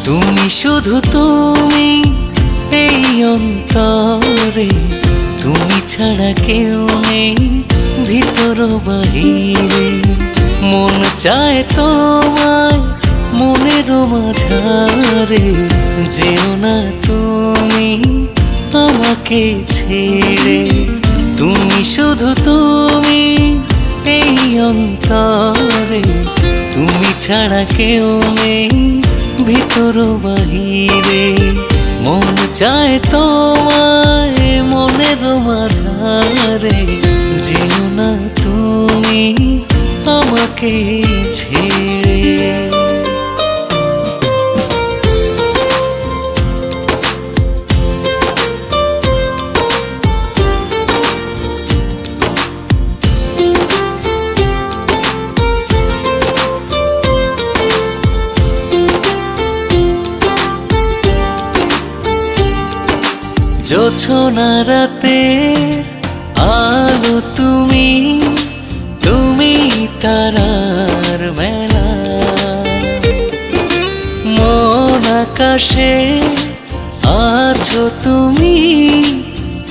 তুমি শুধু তুমি এই অন্তরে, তুমি ছাড়া কেউ নেই ভিতর বাহিরে। মন চায় তোমায় মনের মাঝারে, যেও না তুমি আমাকে ছেড়ে। তুমি শুধু তুমি এই অন্তরে, তুমি ছাড়া কেউ নেই ভিতর বাহিরে। মন চায় তোমায় মনের মাঝারে, যেও না তুমি আমাকে ছেড়ে। জোছনা রাতে আলো তুমি, তুমি তারার মেলা। মন আকাশে আছো তুমি,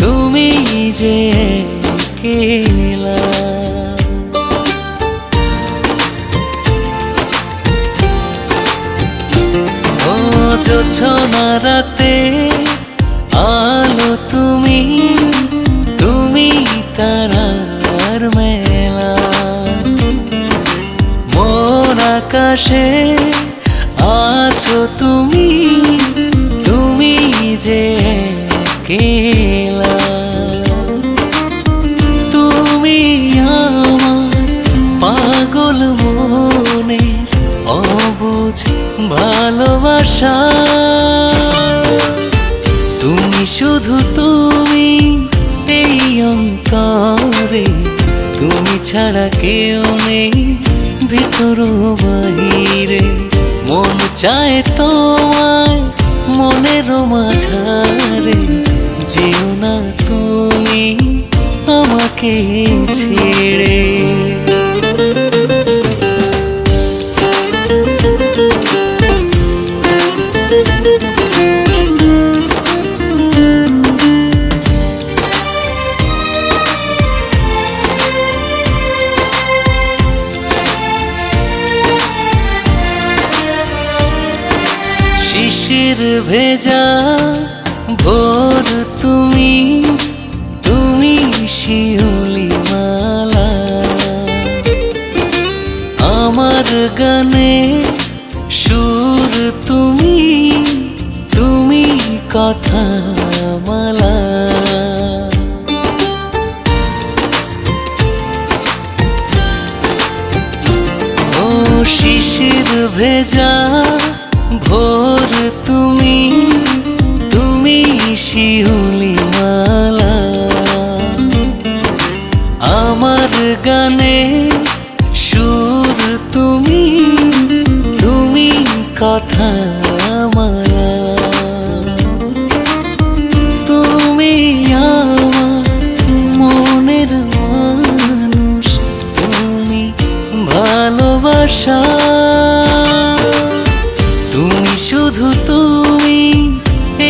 তুমি যে একলা। ও জোছনা রাতে আলো তুমি, তুমি তারার মেলা। মন আকাশে আছো তুমি, তুমি যে একলা। তুমি আমার পাগল মনের অবুঝ ভালোবাসা। তুমি শুধু তুমি এই অন্তরে, তুমি ছাড়া কেউ নেই ভিতর বাহিরে। মন চায় তোমায় মনের মাঝারে, যেও না তুমি আমাকে ছেড়ে। শিশির ভেজা ভোর তুমি, তুমি শিউলি মালা। আমার গানে সুর তুমি, তুমি কথা মালা। ও শিশির ভেজা ভোর তুমি, তুমি শিউলি মালা। আমার গানে সুর তুমি, তুমি কথা মালা। তুমি আমার মনের মানুষ, তুমি ভালোবাসা। তুমি শুধু তুমি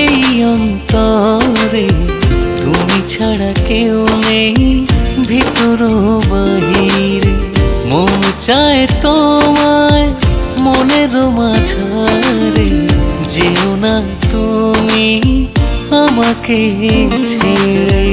এই অন্তরে, তুমি ছাড়া কেউ নেই ভিতর বাহিরে। মন চায় তোমায় মনের মাঝারে, যেও না তুমি আমাকে ছেড়ে।